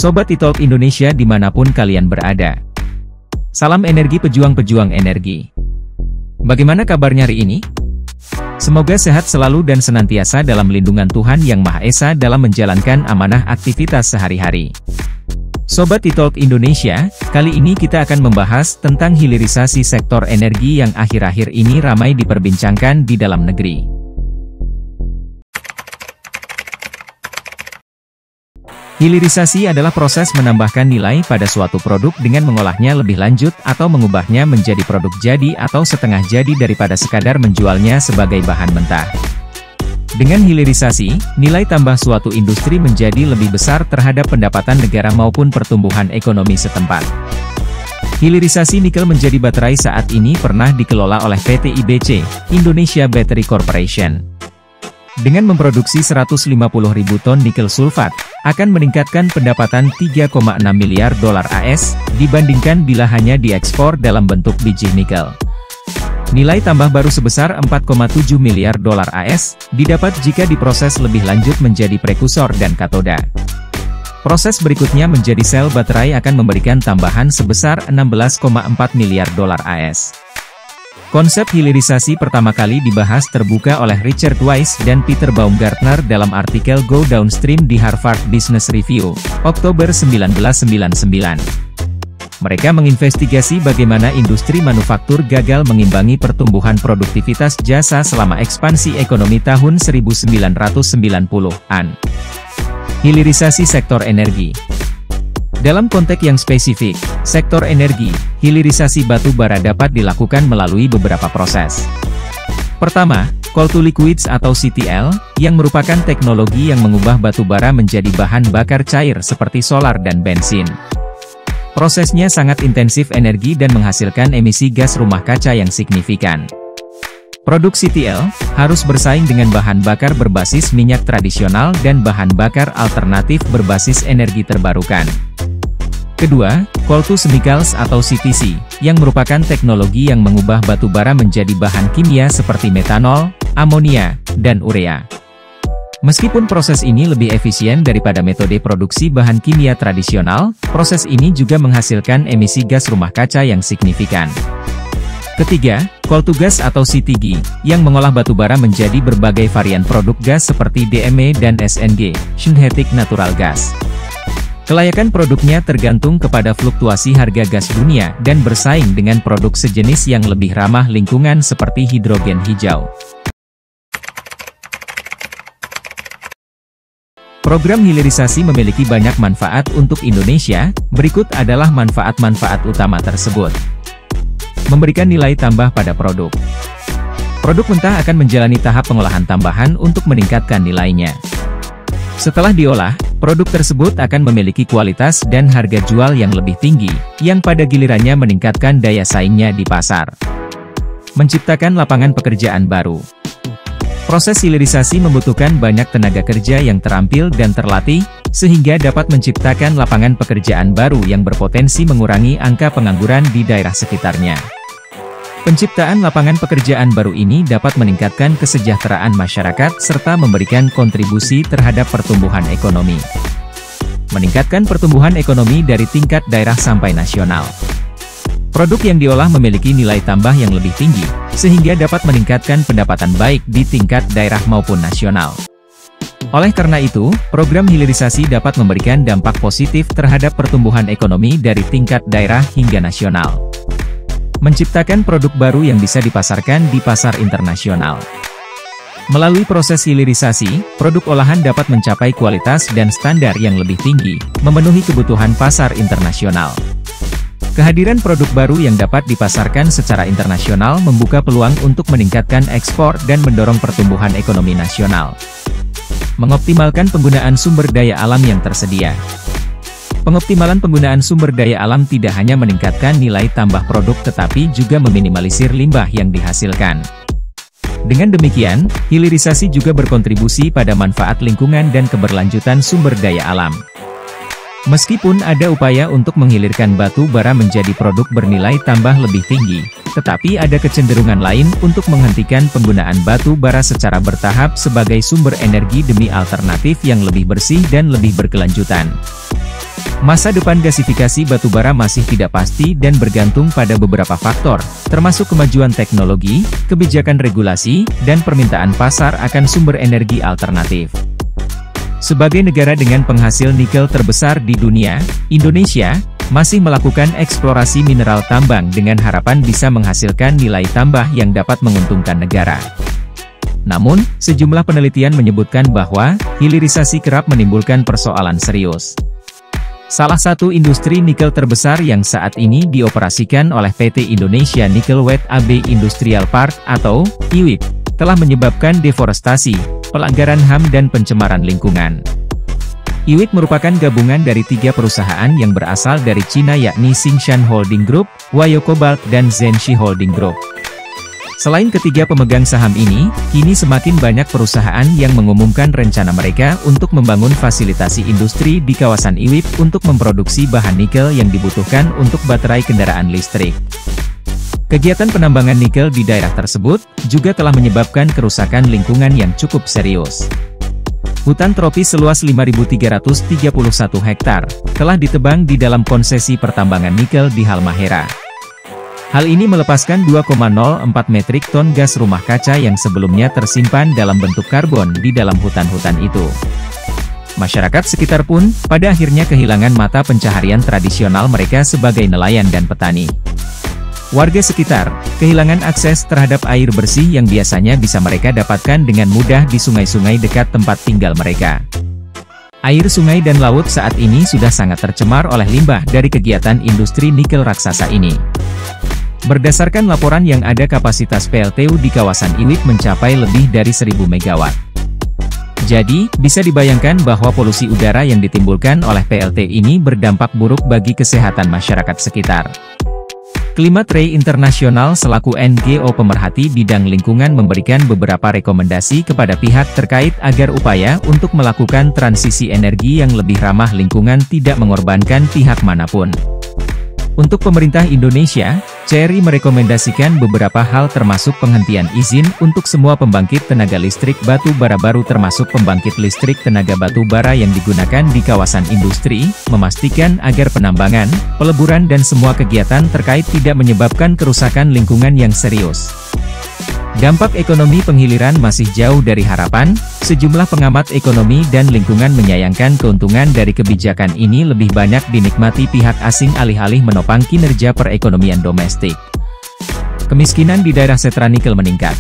Sobat e-Talk Indonesia dimanapun kalian berada. Salam energi pejuang-pejuang energi. Bagaimana kabarnya hari ini? Semoga sehat selalu dan senantiasa dalam lindungan Tuhan Yang Maha Esa dalam menjalankan amanah aktivitas sehari-hari. Sobat e-Talk Indonesia, kali ini kita akan membahas tentang hilirisasi sektor energi yang akhir-akhir ini ramai diperbincangkan di dalam negeri. Hilirisasi adalah proses menambahkan nilai pada suatu produk dengan mengolahnya lebih lanjut atau mengubahnya menjadi produk jadi atau setengah jadi daripada sekadar menjualnya sebagai bahan mentah. Dengan hilirisasi, nilai tambah suatu industri menjadi lebih besar terhadap pendapatan negara maupun pertumbuhan ekonomi setempat. Hilirisasi nikel menjadi baterai saat ini pernah dikelola oleh PT IBC, Indonesia Battery Corporation. Dengan memproduksi 150.000 ton nikel sulfat, akan meningkatkan pendapatan 3,6 miliar dolar AS, dibandingkan bila hanya diekspor dalam bentuk biji nikel. Nilai tambah baru sebesar 4,7 miliar dolar AS, didapat jika diproses lebih lanjut menjadi prekursor dan katoda. Proses berikutnya menjadi sel baterai akan memberikan tambahan sebesar 16,4 miliar dolar AS. Konsep hilirisasi pertama kali dibahas terbuka oleh Richard Weiss dan Peter Baumgartner dalam artikel Go Downstream di Harvard Business Review, Oktober 1999. Mereka menginvestigasi bagaimana industri manufaktur gagal mengimbangi pertumbuhan produktivitas jasa selama ekspansi ekonomi tahun 1990-an. Hilirisasi sektor energi. Dalam konteks yang spesifik, sektor energi, hilirisasi batu bara dapat dilakukan melalui beberapa proses. Pertama, coal to liquids atau CTL, yang merupakan teknologi yang mengubah batu bara menjadi bahan bakar cair seperti solar dan bensin. Prosesnya sangat intensif energi dan menghasilkan emisi gas rumah kaca yang signifikan. Produk CTL harus bersaing dengan bahan bakar berbasis minyak tradisional dan bahan bakar alternatif berbasis energi terbarukan. Kedua, coal to chemicals atau CTC, yang merupakan teknologi yang mengubah batu bara menjadi bahan kimia seperti metanol, amonia, dan urea. Meskipun proses ini lebih efisien daripada metode produksi bahan kimia tradisional, proses ini juga menghasilkan emisi gas rumah kaca yang signifikan. Ketiga, coal to gas atau CTG, yang mengolah batu bara menjadi berbagai varian produk gas seperti DME dan SNG, synthetic natural gas. Kelayakan produknya tergantung kepada fluktuasi harga gas dunia dan bersaing dengan produk sejenis yang lebih ramah lingkungan seperti hidrogen hijau. Program hilirisasi memiliki banyak manfaat untuk Indonesia, berikut adalah manfaat-manfaat utama tersebut. Memberikan nilai tambah pada produk. Produk mentah akan menjalani tahap pengolahan tambahan untuk meningkatkan nilainya. Setelah diolah, produk tersebut akan memiliki kualitas dan harga jual yang lebih tinggi, yang pada gilirannya meningkatkan daya saingnya di pasar. Menciptakan lapangan pekerjaan baru. Proses hilirisasi membutuhkan banyak tenaga kerja yang terampil dan terlatih, sehingga dapat menciptakan lapangan pekerjaan baru yang berpotensi mengurangi angka pengangguran di daerah sekitarnya. Penciptaan lapangan pekerjaan baru ini dapat meningkatkan kesejahteraan masyarakat serta memberikan kontribusi terhadap pertumbuhan ekonomi. Meningkatkan pertumbuhan ekonomi dari tingkat daerah sampai nasional. Produk yang diolah memiliki nilai tambah yang lebih tinggi, sehingga dapat meningkatkan pendapatan baik di tingkat daerah maupun nasional. Oleh karena itu, program hilirisasi dapat memberikan dampak positif terhadap pertumbuhan ekonomi dari tingkat daerah hingga nasional. Menciptakan produk baru yang bisa dipasarkan di pasar internasional. Melalui proses hilirisasi, produk olahan dapat mencapai kualitas dan standar yang lebih tinggi, memenuhi kebutuhan pasar internasional. Kehadiran produk baru yang dapat dipasarkan secara internasional membuka peluang untuk meningkatkan ekspor dan mendorong pertumbuhan ekonomi nasional. Mengoptimalkan penggunaan sumber daya alam yang tersedia. Pengoptimalan penggunaan sumber daya alam tidak hanya meningkatkan nilai tambah produk tetapi juga meminimalisir limbah yang dihasilkan. Dengan demikian, hilirisasi juga berkontribusi pada manfaat lingkungan dan keberlanjutan sumber daya alam. Meskipun ada upaya untuk menghilirkan batu bara menjadi produk bernilai tambah lebih tinggi, tetapi ada kecenderungan lain untuk menghentikan penggunaan batu bara secara bertahap sebagai sumber energi demi alternatif yang lebih bersih dan lebih berkelanjutan. Masa depan gasifikasi batubara masih tidak pasti dan bergantung pada beberapa faktor, termasuk kemajuan teknologi, kebijakan regulasi, dan permintaan pasar akan sumber energi alternatif. Sebagai negara dengan penghasil nikel terbesar di dunia, Indonesia masih melakukan eksplorasi mineral tambang dengan harapan bisa menghasilkan nilai tambah yang dapat menguntungkan negara. Namun, sejumlah penelitian menyebutkan bahwa hilirisasi kerap menimbulkan persoalan serius. Salah satu industri nikel terbesar yang saat ini dioperasikan oleh PT Indonesia Nickel Wet AB Industrial Park atau IWIP, telah menyebabkan deforestasi, pelanggaran HAM dan pencemaran lingkungan. IWIP merupakan gabungan dari 3 perusahaan yang berasal dari Cina yakni Tsingshan Holding Group, Huayou Cobalt dan Zhenxi Holding Group. Selain ketiga pemegang saham ini, kini semakin banyak perusahaan yang mengumumkan rencana mereka untuk membangun fasilitasi industri di kawasan IWIP untuk memproduksi bahan nikel yang dibutuhkan untuk baterai kendaraan listrik. Kegiatan penambangan nikel di daerah tersebut juga telah menyebabkan kerusakan lingkungan yang cukup serius. Hutan tropis seluas 5.331 hektar telah ditebang di dalam konsesi pertambangan nikel di Halmahera. Hal ini melepaskan 2,04 metrik ton gas rumah kaca yang sebelumnya tersimpan dalam bentuk karbon di dalam hutan-hutan itu. Masyarakat sekitar pun, pada akhirnya kehilangan mata pencaharian tradisional mereka sebagai nelayan dan petani. Warga sekitar, kehilangan akses terhadap air bersih yang biasanya bisa mereka dapatkan dengan mudah di sungai-sungai dekat tempat tinggal mereka. Air sungai dan laut saat ini sudah sangat tercemar oleh limbah dari kegiatan industri nikel raksasa ini. Berdasarkan laporan yang ada, kapasitas PLTU di kawasan IWIP mencapai lebih dari 1.000 megawatt. Jadi, bisa dibayangkan bahwa polusi udara yang ditimbulkan oleh PLT ini berdampak buruk bagi kesehatan masyarakat sekitar. Climate Ray International selaku NGO pemerhati bidang lingkungan memberikan beberapa rekomendasi kepada pihak terkait agar upaya untuk melakukan transisi energi yang lebih ramah lingkungan tidak mengorbankan pihak manapun. Untuk pemerintah Indonesia, CRI merekomendasikan beberapa hal termasuk penghentian izin untuk semua pembangkit tenaga listrik batu bara baru termasuk pembangkit listrik tenaga batu bara yang digunakan di kawasan industri, memastikan agar penambangan, peleburan dan semua kegiatan terkait tidak menyebabkan kerusakan lingkungan yang serius. Dampak ekonomi penghiliran masih jauh dari harapan, sejumlah pengamat ekonomi dan lingkungan menyayangkan keuntungan dari kebijakan ini lebih banyak dinikmati pihak asing alih-alih menopang kinerja perekonomian domestik. Kemiskinan di daerah sentra nikel meningkat.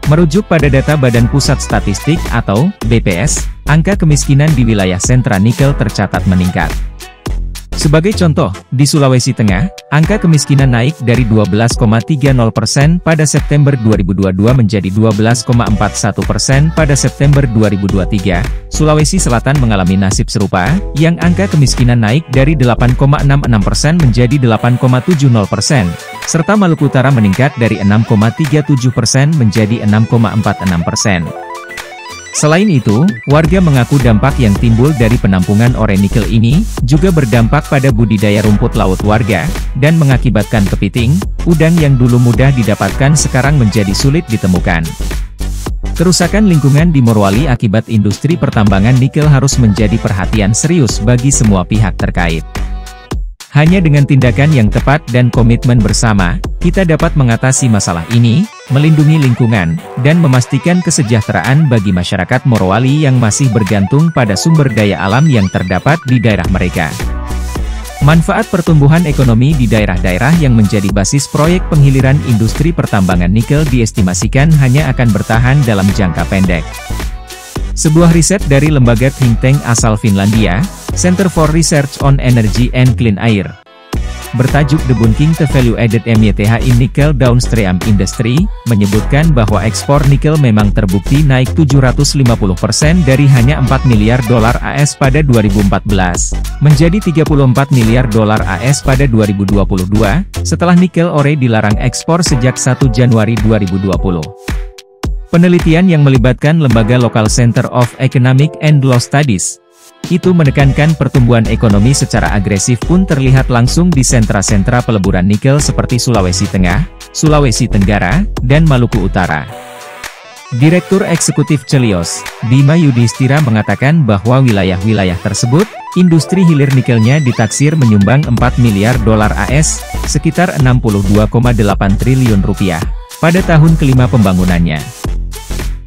Merujuk pada data Badan Pusat Statistik atau BPS, angka kemiskinan di wilayah sentra nikel tercatat meningkat. Sebagai contoh, di Sulawesi Tengah, angka kemiskinan naik dari 12,30% pada September 2022 menjadi 12,41% pada September 2023. Sulawesi Selatan mengalami nasib serupa, yang angka kemiskinan naik dari 8,66% menjadi 8,70%, serta Maluku Utara meningkat dari 6,37% menjadi 6,46%. Selain itu, warga mengaku dampak yang timbul dari penampungan ore nikel ini, juga berdampak pada budidaya rumput laut warga, dan mengakibatkan kepiting, udang yang dulu mudah didapatkan sekarang menjadi sulit ditemukan. Kerusakan lingkungan di Morowali akibat industri pertambangan nikel harus menjadi perhatian serius bagi semua pihak terkait. Hanya dengan tindakan yang tepat dan komitmen bersama, kita dapat mengatasi masalah ini, melindungi lingkungan, dan memastikan kesejahteraan bagi masyarakat Morowali yang masih bergantung pada sumber daya alam yang terdapat di daerah mereka. Manfaat pertumbuhan ekonomi di daerah-daerah yang menjadi basis proyek penghiliran industri pertambangan nikel diestimasikan hanya akan bertahan dalam jangka pendek. Sebuah riset dari lembaga think tank asal Finlandia, Center for Research on Energy and Clean Air, bertajuk The Bunking the Value Added MYTH in Nickel Downstream Industry, menyebutkan bahwa ekspor nikel memang terbukti naik 750% dari hanya $4 miliar AS pada 2014, menjadi $34 miliar AS pada 2022, setelah nikel ore dilarang ekspor sejak 1 Januari 2020. Penelitian yang melibatkan lembaga Local Center of Economic and Law Studies itu menekankan pertumbuhan ekonomi secara agresif pun terlihat langsung di sentra-sentra peleburan nikel seperti Sulawesi Tengah, Sulawesi Tenggara, dan Maluku Utara. Direktur Eksekutif Celios, Bima Yudhistira mengatakan bahwa wilayah-wilayah tersebut Industri hilir nikelnya ditaksir menyumbang 4 miliar dolar AS, sekitar 62,8 triliun rupiah, pada tahun kelima pembangunannya.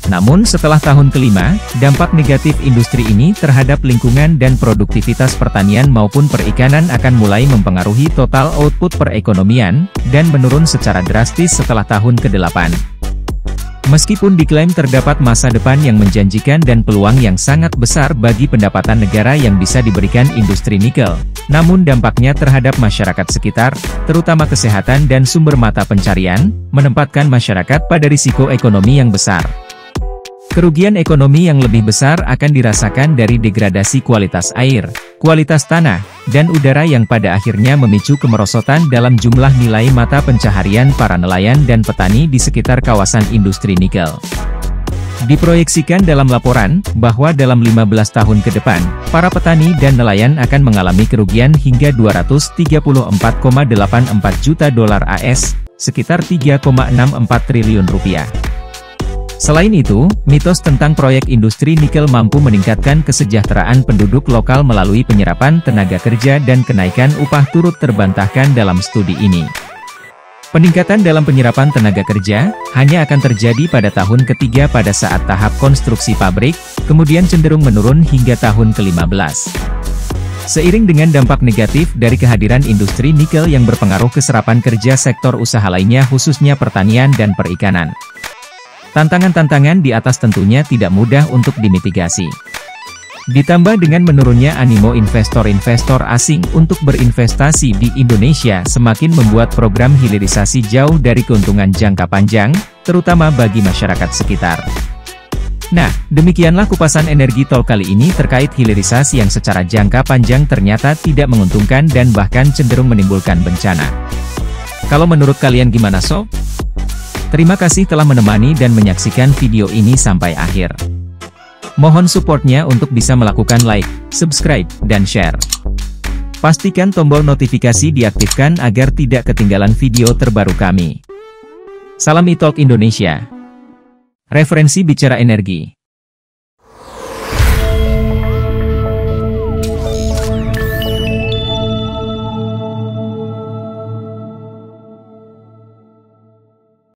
Namun setelah tahun kelima, dampak negatif industri ini terhadap lingkungan dan produktivitas pertanian maupun perikanan akan mulai mempengaruhi total output perekonomian, dan menurun secara drastis setelah tahun ke-8. Meskipun diklaim terdapat masa depan yang menjanjikan dan peluang yang sangat besar bagi pendapatan negara yang bisa diberikan industri nikel, namun dampaknya terhadap masyarakat sekitar, terutama kesehatan dan sumber mata pencarian, menempatkan masyarakat pada risiko ekonomi yang besar. Kerugian ekonomi yang lebih besar akan dirasakan dari degradasi kualitas air, kualitas tanah, dan udara yang pada akhirnya memicu kemerosotan dalam jumlah nilai mata pencaharian para nelayan dan petani di sekitar kawasan industri nikel. Diproyeksikan dalam laporan, bahwa dalam 15 tahun ke depan, para petani dan nelayan akan mengalami kerugian hingga 234,84 juta dolar AS, sekitar 3,64 triliun rupiah. Selain itu, mitos tentang proyek industri nikel mampu meningkatkan kesejahteraan penduduk lokal melalui penyerapan tenaga kerja dan kenaikan upah turut terbantahkan dalam studi ini. Peningkatan dalam penyerapan tenaga kerja, hanya akan terjadi pada tahun ketiga pada saat tahap konstruksi pabrik, kemudian cenderung menurun hingga tahun ke-15. Seiring dengan dampak negatif dari kehadiran industri nikel yang berpengaruh ke serapan kerja sektor usaha lainnya khususnya pertanian dan perikanan. Tantangan-tantangan di atas tentunya tidak mudah untuk dimitigasi. Ditambah dengan menurunnya animo investor-investor asing untuk berinvestasi di Indonesia semakin membuat program hilirisasi jauh dari keuntungan jangka panjang, terutama bagi masyarakat sekitar. Nah, demikianlah kupasan energi tol kali ini terkait hilirisasi yang secara jangka panjang ternyata tidak menguntungkan dan bahkan cenderung menimbulkan bencana. Kalau menurut kalian gimana sob? Terima kasih telah menemani dan menyaksikan video ini sampai akhir. Mohon supportnya untuk bisa melakukan like, subscribe, dan share. Pastikan tombol notifikasi diaktifkan agar tidak ketinggalan video terbaru kami. Salam e-Talk Indonesia. Referensi bicara energi.